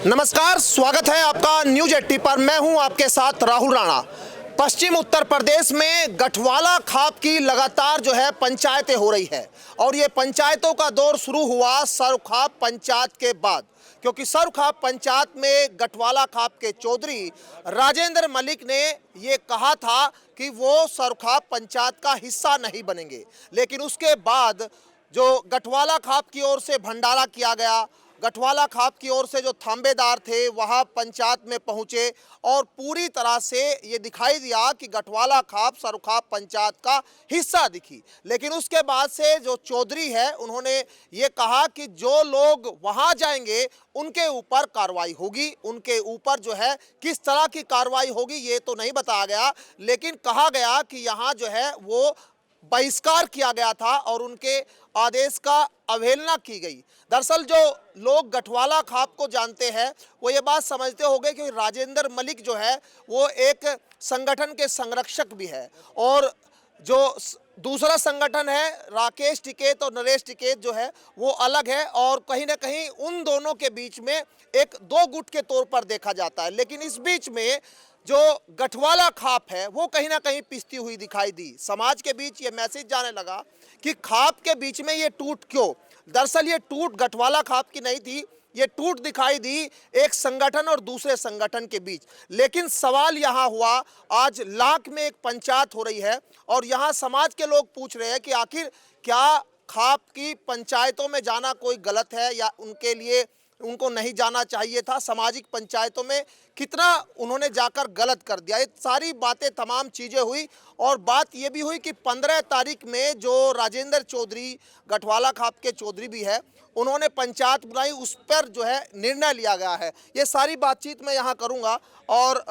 नमस्कार, स्वागत है आपका न्यूज 80 पर। मैं हूं आपके साथ राहुल राणा। पश्चिम उत्तर प्रदेश में गठवाला खाप की लगातार जो है पंचायतें हो रही है और ये पंचायतों का दौर शुरू हुआ सरुखाप पंचायत के बाद, क्योंकि सरुखाप पंचायत में गठवाला खाप के चौधरी राजेंद्र मलिक ने ये कहा था कि वो सरुखाप पंचायत का हिस्सा नहीं बनेंगे। लेकिन उसके बाद जो गठवाला खाप की ओर से भंडारा किया गया, गठवाला खाप की ओर से जो थांबेदार थे वहां पंचायत में पहुंचे और पूरी तरह से ये दिखाई दिया कि गठवाला खाप सरुखाप पंचायत का हिस्सा दिखी। लेकिन उसके बाद से जो चौधरी है उन्होंने ये कहा कि जो लोग वहां जाएंगे उनके ऊपर कार्रवाई होगी। उनके ऊपर जो है किस तरह की कार्रवाई होगी ये तो नहीं बताया गया, लेकिन कहा गया कि यहाँ जो है वो बहिष्कार किया गया था और उनके आदेश का अवहेलना की गई। दरअसल जो लोग गठवाला खाप को जानते हैं वो ये बात समझते होंगे कि राजेंद्र मलिक जो है वो एक संगठन के संरक्षक भी है और जो दूसरा संगठन है राकेश टिकैत और नरेश टिकैत जो है वो अलग है और कहीं ना कहीं उन दोनों के बीच में एक दो गुट के तौर पर देखा जाता है। लेकिन इस बीच में जो गठवाला खाप है वो कहीं ना कहीं पिसती हुई दिखाई दी। समाज के बीच ये मैसेज जाने लगा कि खाप के बीच में ये टूट क्यों। दरअसल ये टूट गठवाला खाप की नहीं थी, ये टूट दिखाई दी एक संगठन और दूसरे संगठन के बीच। लेकिन सवाल यहाँ हुआ, आज लाख में एक पंचायत हो रही है और यहाँ समाज के लोग पूछ रहे हैं कि आखिर क्या खाप की पंचायतों में जाना कोई गलत है या उनके लिए उनको नहीं जाना चाहिए था। सामाजिक पंचायतों में कितना उन्होंने जाकर गलत कर दिया। ये सारी बातें तमाम चीज़ें हुई और बात ये भी हुई कि 15 तारीख में जो राजेंद्र चौधरी गठवाला खाप के चौधरी भी है उन्होंने पंचायत बुलाई, उस पर जो है निर्णय लिया गया है। ये सारी बातचीत मैं यहाँ करूँगा और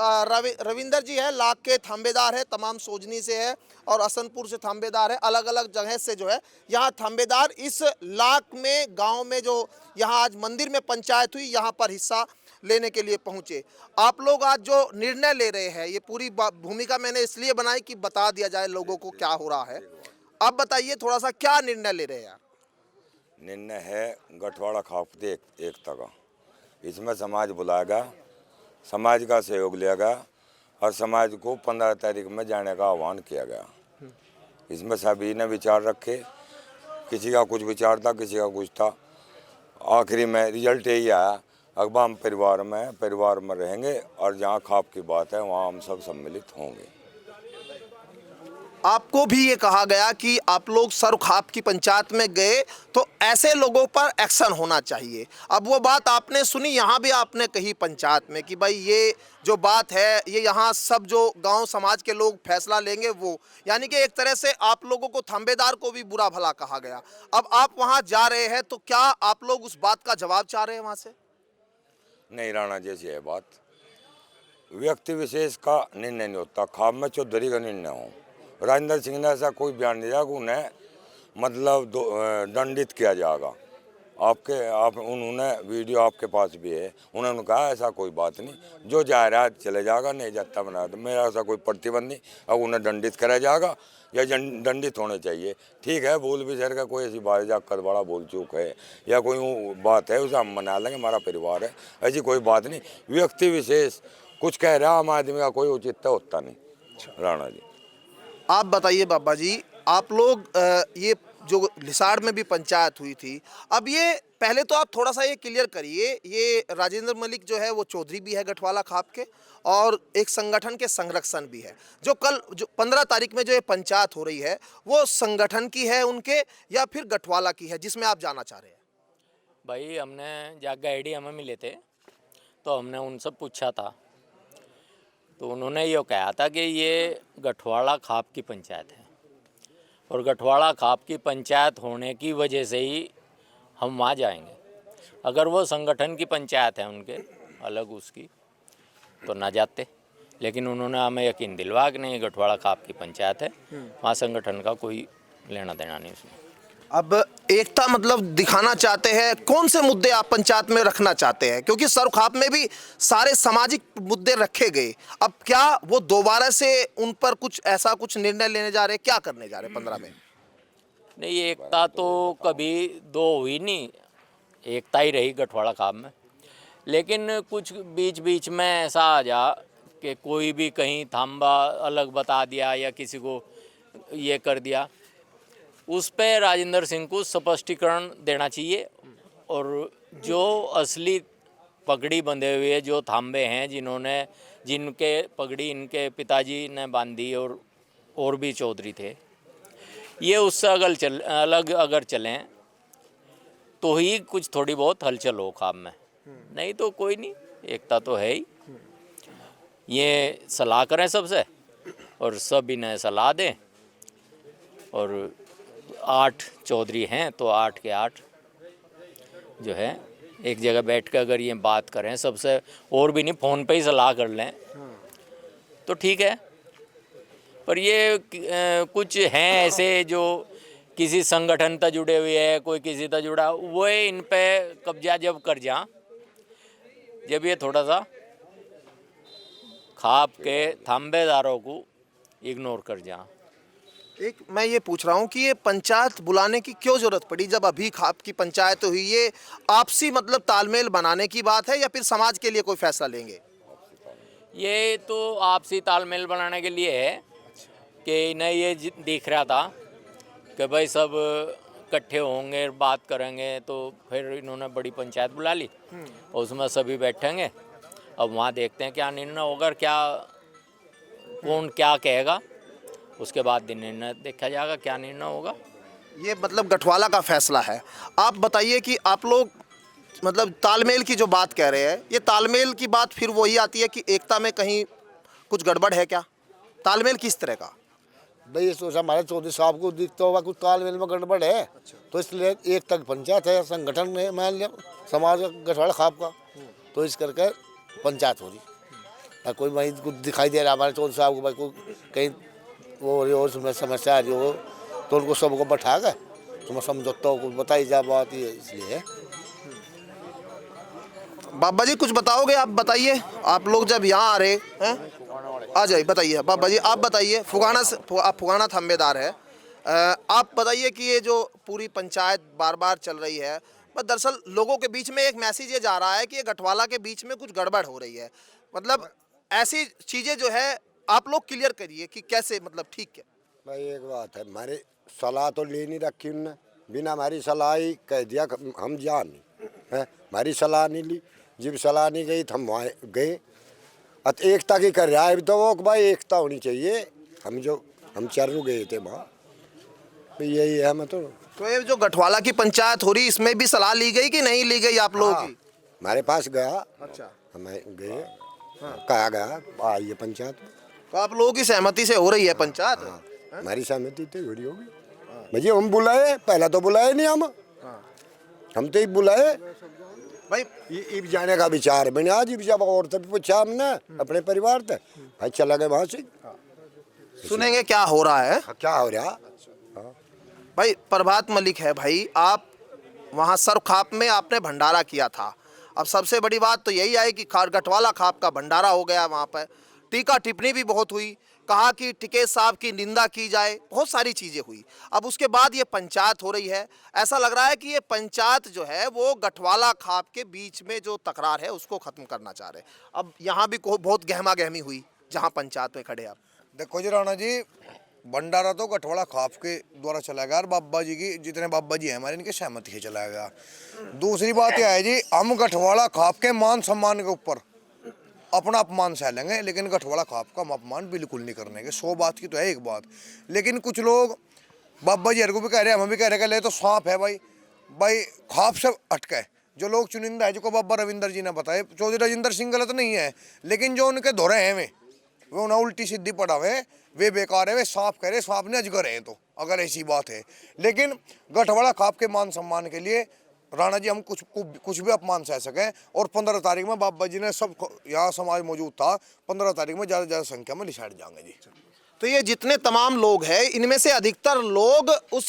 रविंदर जी है, लाख के थांबेदार है, तमाम सोजनी से है और असनपुर से थांबेदार है, अलग अलग जगह से जो है यहाँ थांबेदार इस लाख में गांव में जो यहाँ आज मंदिर में पंचायत हुई यहाँ पर हिस्सा लेने के लिए पहुँचे। आप लोग आज जो निर्णय ले रहे हैं, ये पूरी भूमिका मैंने इसलिए बनाई कि बता दिया जाए लोगों को क्या हो रहा है। आप बताइए थोड़ा सा क्या निर्णय ले रहे हैं। निर्णय है गठवाड़ा खाप एकता का। इसमें समाज बुलाएगा, समाज का सहयोग लिया गया और समाज को 15 तारीख में जाने का आह्वान किया गया। इसमें सभी ने विचार रखे, किसी का कुछ विचार था, किसी का कुछ था। आखिरी में रिजल्ट यही आया, अब हम परिवार में रहेंगे और जहाँ खाप की बात है वहाँ हम सब सम्मिलित होंगे। आपको भी ये कहा गया कि आप लोग सरुखाप की पंचायत में गए तो ऐसे लोगों पर एक्शन होना चाहिए। अब वो बात आपने सुनी, यहाँ भी आपने कही पंचायत में कि भाई ये जो बात है ये यहाँ सब जो गांव समाज के लोग फैसला लेंगे वो, यानी कि एक तरह से आप लोगों को थांबेदार को भी बुरा भला कहा गया। अब आप वहाँ जा रहे हैं तो क्या आप लोग उस बात का जवाब चाह रहे हैं वहाँ से? नहीं, राणा जैसी है बात, व्यक्ति विशेष का निर्णय नहीं होता, खाप में चौधरी का निर्णय हो। राजेंद्र सिंह ने ऐसा कोई बयान नहीं दिया कि उन्हें मतलब दंडित किया जाएगा। उन्होंने वीडियो आपके पास भी है, उन्होंने कहा ऐसा कोई बात नहीं, जो जा रहा है चले जाएगा, नहीं जाता बना। तो मेरा ऐसा कोई प्रतिबंध नहीं। अब उन्हें दंडित कराया जाएगा या दंडित होने चाहिए, ठीक है। बोल भी सर का कोई ऐसी बात जा कर बड़ा बोल चूक है या कोई बात है उसे हम मना लेंगे, हमारा परिवार है, ऐसी कोई बात नहीं। व्यक्ति विशेष कुछ कह रहा, आम आदमी का कोई औचित्य होता नहीं। राणा जी आप बताइए बाबा जी, आप लोग ये जो लिसाड़ में भी पंचायत हुई थी, अब ये पहले तो आप थोड़ा सा ये क्लियर करिए, ये राजेंद्र मलिक जो है वो चौधरी भी है गठवाला खाप के और एक संगठन के संरक्षण भी है। जो कल जो 15 तारीख में जो ये पंचायत हो रही है वो संगठन की है उनके या फिर गठवाला की है, जिसमें आप जाना चाह रहे हैं? भाई हमने जाग आईडी हमें मिले थे तो हमने उनसे पूछा था तो उन्होंने ये कहा था कि ये गठवाड़ा खाप की पंचायत है और गठवाड़ा खाप की पंचायत होने की वजह से ही हम वहाँ जाएंगे। अगर वो संगठन की पंचायत है उनके अलग उसकी तो ना जाते, लेकिन उन्होंने हमें यकीन दिलवा कि नहीं गठवाड़ा खाप की पंचायत है, वहाँ संगठन का कोई लेना देना नहीं उसमें। अब एकता मतलब दिखाना चाहते हैं, कौन से मुद्दे आप पंचायत में रखना चाहते हैं? क्योंकि सरुखाप में भी सारे सामाजिक मुद्दे रखे गए, अब क्या वो दोबारा से उन पर कुछ ऐसा कुछ निर्णय लेने जा रहे हैं, क्या करने जा रहे हैं 15 में? नहीं, एकता तो कभी दो हुई नहीं, एकता ही रही गठवाड़ा खाप में। लेकिन कुछ बीच बीच में ऐसा आ जा कि कोई भी कहीं थांबा अलग बता दिया या किसी को ये कर दिया, उस पे राजेंद्र सिंह को स्पष्टीकरण देना चाहिए। और जो असली पगड़ी बंधे हुए जो थांबे हैं, जिनके पगड़ी इनके पिताजी ने बांधी और भी चौधरी थे, ये उससे अलग अगर चलें तो ही कुछ थोड़ी बहुत हलचल हो खाम में, नहीं तो कोई नहीं, एकता तो है ही। ये सलाह करें सबसे और सब इन्हें सलाह दें, और 8 चौधरी हैं तो 8 के 8 जो है एक जगह बैठ कर अगर ये बात करें सबसे, और भी नहीं फ़ोन पे ही सलाह कर लें तो ठीक है। पर ये कुछ हैं ऐसे जो किसी संगठन से जुड़े हुए हैं, कोई किसी से जुड़ा, वो इन पे कब्जा जब कर जा, जब ये थोड़ा सा खाप के थांबेदारों को इग्नोर कर जा। एक मैं ये पूछ रहा हूँ कि ये पंचायत बुलाने की क्यों जरूरत पड़ी जब अभी खाप की पंचायत हुई? ये आपसी मतलब तालमेल बनाने की बात है या फिर समाज के लिए कोई फैसला लेंगे? ये तो आपसी तालमेल बनाने के लिए है कि इन्हें ये दिख रहा था कि भाई सब इकट्ठे होंगे बात करेंगे, तो फिर इन्होंने बड़ी पंचायत बुला ली और उसमें सभी बैठेंगे। अब वहाँ देखते हैं क्या निर्णय होगा, क्या कौन क्या कहेगा, उसके बाद निर्णय देखा जाएगा क्या निर्णय होगा। ये मतलब गठवाला का फैसला है। आप बताइए कि आप लोग मतलब तालमेल की जो बात कह रहे हैं, ये तालमेल की बात फिर वही आती है कि एकता में कहीं कुछ गड़बड़ है क्या? तालमेल किस तरह का? भाई ये सोचा हमारे चौधरी साहब को दिखता होगा कुछ तालमेल में गड़बड़ है। तो इसलिए एक तक पंचायत है, संगठन में मान लिया समाज गठवाड़ा खाप का, तो इस करके पंचायत हो रही। और कोई वही कुछ दिखाई दे रहा हमारे चौधरी साहब को भाई कोई कहीं वो हो रही और उसमें समस्या आ रही हो, तो उनको सबको बैठा कर तो मैं समझौता को बताई जा बात ये इसलिए। बाबा जी कुछ बताओगे? आप बताइए, आप लोग जब यहाँ आ रहे हैं, आ जाइए बताइए। बाबा जी आप बताइए, फुगाना से आप फुगाना थांबेदार है, आप बताइए कि ये जो पूरी पंचायत बार बार चल रही है, पर दरअसल लोगों के बीच में एक मैसेज ये जा रहा है कि ये गठवाला के बीच में कुछ गड़बड़ हो रही है। मतलब ऐसी चीज़ें जो है आप लोग क्लियर करिए कि कैसे मतलब ठीक है। भाई एक बात है, हमारे सलाह तो ले नहीं रखी उनने, बिना हमारी सलाह ही कह दिया हम जा नहीं है, हमारी सलाह नहीं ली। जब सलाह नहीं गई तो हम वहाँ गए। एकता की कर रहा है तो वो भाई एकता होनी चाहिए। हम चरू गए थे वहाँ, तो यही है। मैं तो ये जो गठवाला की पंचायत हो रही, इसमें भी सलाह ली गई कि नहीं ली गई आप लोगों की? हमारे पास गया, अच्छा, हमें गए, कहा गया आइए पंचायत में। तो आप लोगों की सहमति से हो रही है पंचायत? हमारी सहमति तो घड़ी होगी भैया। हम बुलाए, पहला तो बुलाए नहीं हम तो ही बुलाए भाई। इब जाने का विचार बने आज। इब जब और तभी पूछा हमने अपने परिवार से, भाई चला गए वहाँ से। सुनेंगे क्या हो रहा है। क्या हो रहा भाई प्रभात मलिक है भाई, आप वहाँ सर्व खाप में आपने भंडारा किया था। अब सबसे बड़ी बात तो यही आई कि गठवाला खाप का भंडारा हो गया। वहाँ पर टीका टिप्पणी भी बहुत हुई, कहा कि टिकैत साहब की निंदा की जाए, बहुत सारी चीज़ें हुई। अब उसके बाद ये पंचायत हो रही है। ऐसा लग रहा है कि ये पंचायत जो है वो गठवाला खाप के बीच में जो तकरार है उसको ख़त्म करना चाह रहे हैं। अब यहाँ भी बहुत गहमा गहमी हुई जहाँ पंचायत में खड़े आप। देखो जी राणा जी, भंडारा तो गठवाड़ा खाप के द्वारा चलाया गया और बाबा जी की जितने बाबा जी हैं हमारे, इनके सहमति से चलाया गया। दूसरी बात यह है जी, हम गठवाड़ा खाप के मान सम्मान के ऊपर अपना अपमान सह लेंगे, लेकिन गठवाड़ा खाप का हम अपमान बिल्कुल नहीं करने के। 100 बात की तो है एक बात। लेकिन कुछ लोग बाबा जी को भी कह रहे हैं, हम भी कह रहे हैं, ले तो सांप है भाई खाप से हटके जो लोग चुनिंदा है, जो बाबा रविंदर जी ने बताए, चौधरी राजेंद्र सिंह गलत नहीं है, लेकिन जो उनके धोरे हैं वे उन्हें उल्टी सीधी पढ़ावे, वे बेकार है। वे सांप कह रहे, सांप ने अजगर है, तो अगर ऐसी बात है। लेकिन गठवाड़ा खाप के मान सम्मान के लिए राणा जी हम कुछ भी अपमान सह सकें। और 15 तारीख में बाबा जी ने सब यहाँ समाज मौजूद था, 15 तारीख में ज़्यादा संख्या में लिसाड़ जाएंगे जी। तो ये जितने तमाम लोग हैं, इनमें से अधिकतर लोग उस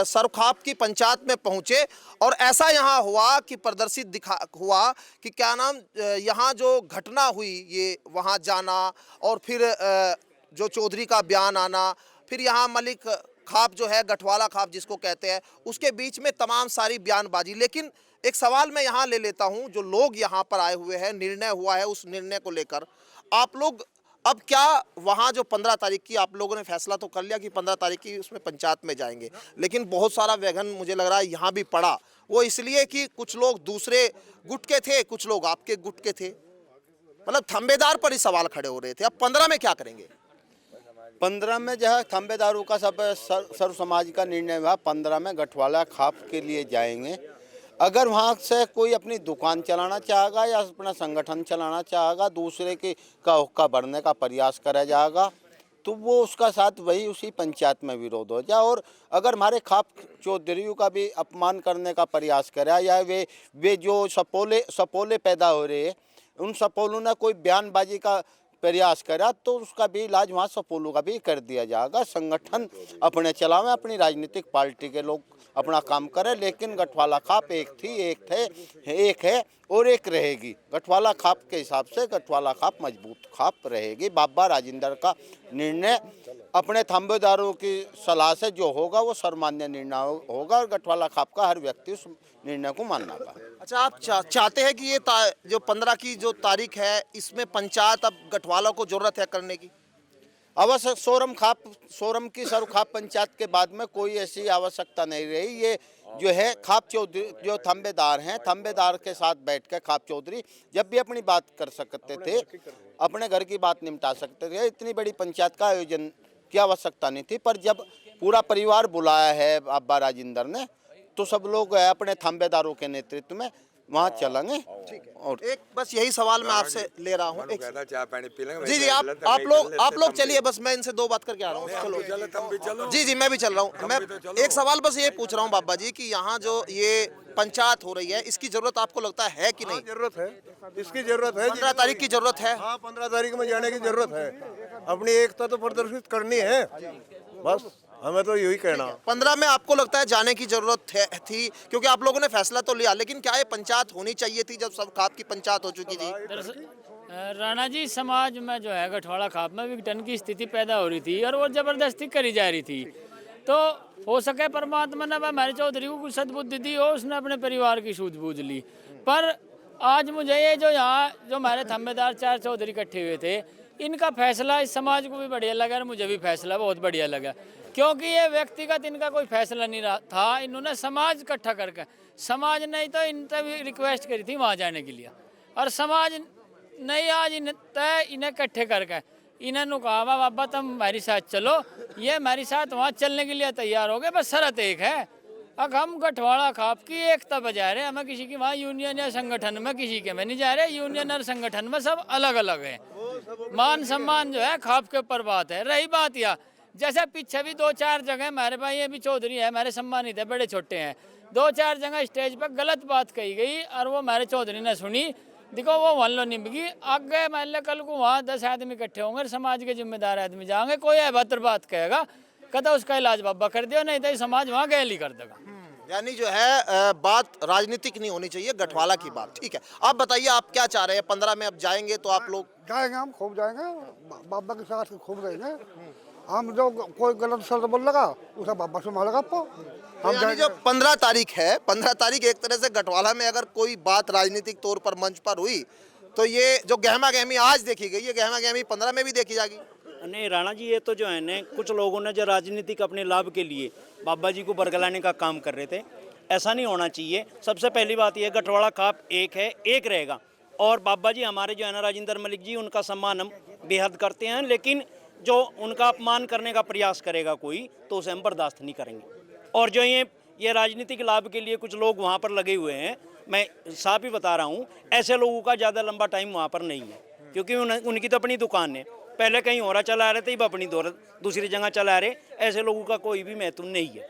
सरखाप की पंचायत में पहुंचे और ऐसा यहाँ हुआ कि प्रदर्शित हुआ कि क्या नाम, यहाँ जो घटना हुई, ये वहाँ जाना और फिर जो चौधरी का बयान आना, फिर यहाँ मलिक खाप जो है, गठवाला खाप जिसको कहते हैं, उसके बीच में तमाम सारी बयानबाजी। लेकिन एक सवाल मैं यहाँ ले लेता हूँ, जो लोग यहाँ पर आए हुए हैं, निर्णय हुआ है, उस निर्णय को लेकर आप लोग अब क्या, वहाँ जो 15 तारीख की आप लोगों ने फैसला तो कर लिया कि 15 तारीख की उसमें पंचायत में जाएंगे, लेकिन बहुत सारा वैगन मुझे लग रहा है यहाँ भी पड़ा, वो इसलिए कि कुछ लोग दूसरे गुट के थे, कुछ लोग आपके गुट के थे, मतलब थंबेदार पर ही सवाल खड़े हो रहे थे। अब 15 में क्या करेंगे? 15 में जो है थंबेदारों का सब सर्व समाज का निर्णय हुआ, 15 में गठवाला खाप के लिए जाएंगे। अगर वहाँ से कोई अपनी दुकान चलाना चाहेगा या अपना संगठन चलाना चाहेगा, दूसरे की का हुक्का भरने का प्रयास करा जाएगा, तो वो उसका साथ वही उसी पंचायत में विरोध हो जाए। और अगर हमारे खाप चौधरियों का भी अपमान करने का प्रयास करा, या वे जो सपोले पैदा हो रहे हैं, उन सपोलों ने कोई बयानबाजी का प्रयास करा, तो उसका भी इलाज वहाँ सपोलों का भी कर दिया जाएगा। संगठन अपने चलावें, अपनी राजनीतिक पार्टी के लोग अपना काम करें, लेकिन गठवाला खाप एक है और एक रहेगी। गठवाला खाप के हिसाब से गठवाला खाप मजबूत खाप रहेगी। बाबा राजेंद्र का निर्णय अपने थंबेदारों की सलाह से जो होगा वो सर्वमान्य निर्णय होगा, और गठवाला खाप का हर व्यक्ति उस निर्णय को मानना का। अच्छा, आप चाहते हैं कि ये जो 15 की जो तारीख है, इसमें पंचायत अब गठवाला को जरूरत है करने की? अवश्य सोरम की सर्व खाप पंचायत के बाद में कोई ऐसी आवश्यकता नहीं रही। ये जो है खाप चौधरी जो थंबेदार हैं, थंबेदार के साथ बैठ कर खाप चौधरी जब भी अपनी बात कर सकते थे, अपने घर की बात निपटा सकते थे। इतनी बड़ी पंचायत का आयोजन की आवश्यकता नहीं थी, पर जब पूरा परिवार बुलाया है बाबा राजेंद्र ने, तो सब लोग अपने थंबेदारों के नेतृत्व में वहाँ चलेंगे। ठीक है। और एक बस यही सवाल मैं आपसे ले रहा हूँ। चाय पानी पी लेंगे। जी आप लोग चलिए, बस मैं इनसे 2 बात करके आ रहा हूँ। चलो जी, मैं भी चल रहा हूँ। मैं एक सवाल बस ये पूछ रहा हूँ बाबा जी कि यहाँ जो ये पंचायत हो रही है, इसकी जरूरत आपको लगता है कि नहीं? जरूरत है, इसकी जरूरत है। 15 तारीख की जरूरत है। हाँ, 15 तारीख में जाने की जरूरत है। अपनी एकता तो प्रदर्शित करनी है, बस हमें तो यही कहना। 15 में आपको लगता है जाने की जरूरत थी, क्योंकि आप लोगों ने फैसला तो लिया, लेकिन क्या ये पंचायत होनी चाहिए थी जब सब खाप की पंचायत हो चुकी थी? राणा जी, समाज में जो है गठवाला खाप में विघटन की स्थिति पैदा हो रही थी और वो जबरदस्ती करी जा रही थी। तो हो सके परमात्मा ने हमारे चौधरी को कुछ सद्बुद्धि दी और उसने अपने परिवार की सूझबूझ ली। पर आज मुझे ये जो यहाँ जो हमारे थंबेदार 4 चौधरी इकट्ठे हुए थे, इनका फैसला इस समाज को भी बढ़िया लगा और मुझे भी फैसला बहुत बढ़िया लगा, क्योंकि ये व्यक्तिगत इनका कोई फैसला नहीं रहा था। इन्होंने समाज इकट्ठा करके, समाज नहीं तो इनसे भी रिक्वेस्ट करी थी वहाँ जाने के लिए, और समाज नहीं आज इन्हें इकट्ठे करके इन्होंने कहा बाबा तुम हमारे साथ चलो, ये हमारे साथ वहाँ चलने के लिए तैयार हो गए। बस शर्त एक है, अब हम गठवाला खाप की एकता बजा रहे, हमें किसी की वहाँ यूनियन या संगठन में किसी के में नहीं जा रहे। यूनियन और संगठन में सब अलग अलग है, मान सम्मान जो है खाप के ऊपर बात है। रही बात यह, जैसे पीछे भी 2-4 जगह हमारे भाई ये भी चौधरी है, हमारे सम्मानित है, बड़े छोटे हैं, 2-4 जगह स्टेज पर गलत बात कही गई और वो हमारे चौधरी ने सुनी। देखो वो वन निभगी, आगे मान लो कल को वहाँ 10 आदमी इकट्ठे होंगे, समाज के जिम्मेदार आदमी जाएंगे, कोई अभद्र बात कहेगा, कहता उसका इलाज बाबा कर दियो, नहीं तो समाज वहाँ गैल ही कर देगा। यानी जो है बात राजनीतिक नहीं होनी चाहिए, गठवाला की बात। ठीक है, आप बताइए आप क्या चाह रहे हैं? 15 में अब जाएंगे तो आप लोग? जाएंगे, हम खूब जाएंगे, बाबा के साथ खूब रहेंगे। हम जो कोई गलत शब्द बोल लगा उसे बाबा से मारेगा आपको। हम यानी जो 15 तारीख है, 15 तारीख एक तरह से गठवाला में अगर कोई बात राजनीतिक तौर पर मंच पर हुई, तो ये जो गहमा गहमी आज देखी गई, ये गहमा गहमी 15 में भी देखी जाएगी। नहीं राणा जी, ये तो जो है ना, कुछ लोगों ने जो राजनीतिक अपने लाभ के लिए बाबा जी को बरगलाने का काम कर रहे थे, ऐसा नहीं होना चाहिए। सबसे पहली बात यह, गठवाला खाप एक है, एक रहेगा। और बाबा जी हमारे जो है ना राजेंद्र मलिक जी, उनका सम्मान हम बेहद करते हैं, लेकिन जो उनका अपमान करने का प्रयास करेगा कोई, तो उसे हम बर्दाश्त नहीं करेंगे। और जो ये राजनीतिक लाभ के लिए कुछ लोग वहाँ पर लगे हुए हैं, मैं साफ ही बता रहा हूँ, ऐसे लोगों का ज़्यादा लंबा टाइम वहाँ पर नहीं है, क्योंकि उनकी तो अपनी दुकान है, पहले कहीं और चला रहे थे, अब अपनी दूसरी जगह चला रहे। ऐसे लोगों का कोई भी महत्व नहीं है।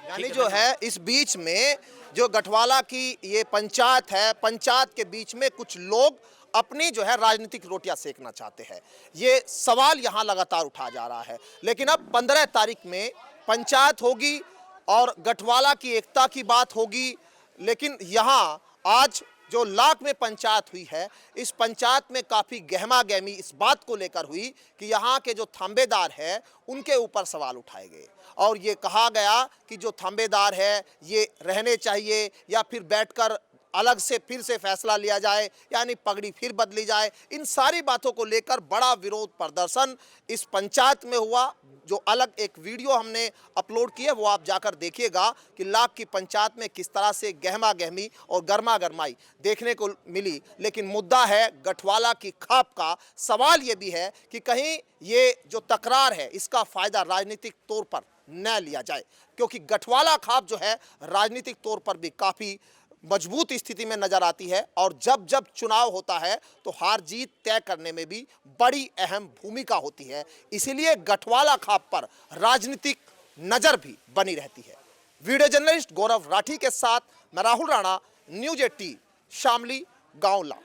यानी जो है इस बीच में जो गठवाला की ये पंचायत है, पंचायत के बीच में कुछ लोग अपनी जो है राजनीतिक रोटियां सेकना चाहते हैं। ये सवाल यहाँ लगातार उठा जा रहा है, लेकिन अब 15 तारीख में पंचायत होगी और गठवाला की एकता की बात होगी। लेकिन यहाँ आज जो लाख में पंचायत हुई है, इस पंचायत में काफ़ी गहमा गहमी इस बात को लेकर हुई कि यहाँ के जो थांबेदार है उनके ऊपर सवाल उठाए गए और ये कहा गया कि जो थांबेदार है ये रहने चाहिए या फिर बैठकर अलग से फिर से फैसला लिया जाए, यानी पगड़ी फिर बदली जाए। इन सारी बातों को लेकर बड़ा विरोध प्रदर्शन इस पंचायत में हुआ। जो अलग एक वीडियो हमने अपलोड की है वो आप जाकर देखिएगा कि लाख की पंचायत में किस तरह से गहमा गहमी और गर्मा गर्माई देखने को मिली। लेकिन मुद्दा है गठवाला की खाप का। सवाल ये भी है कि कहीं ये जो तकरार है इसका फायदा राजनीतिक तौर पर न लिया जाए, क्योंकि गठवाला खाप जो है राजनीतिक तौर पर भी काफ़ी मजबूत स्थिति में नजर आती है और जब जब चुनाव होता है तो हार जीत तय करने में भी बड़ी अहम भूमिका होती है। इसीलिए गठवाला खाप पर राजनीतिक नजर भी बनी रहती है। वीडियो जर्नलिस्ट गौरव राठी के साथ मैं राहुल राणा, न्यूज़ 18 शामली, गांव ला।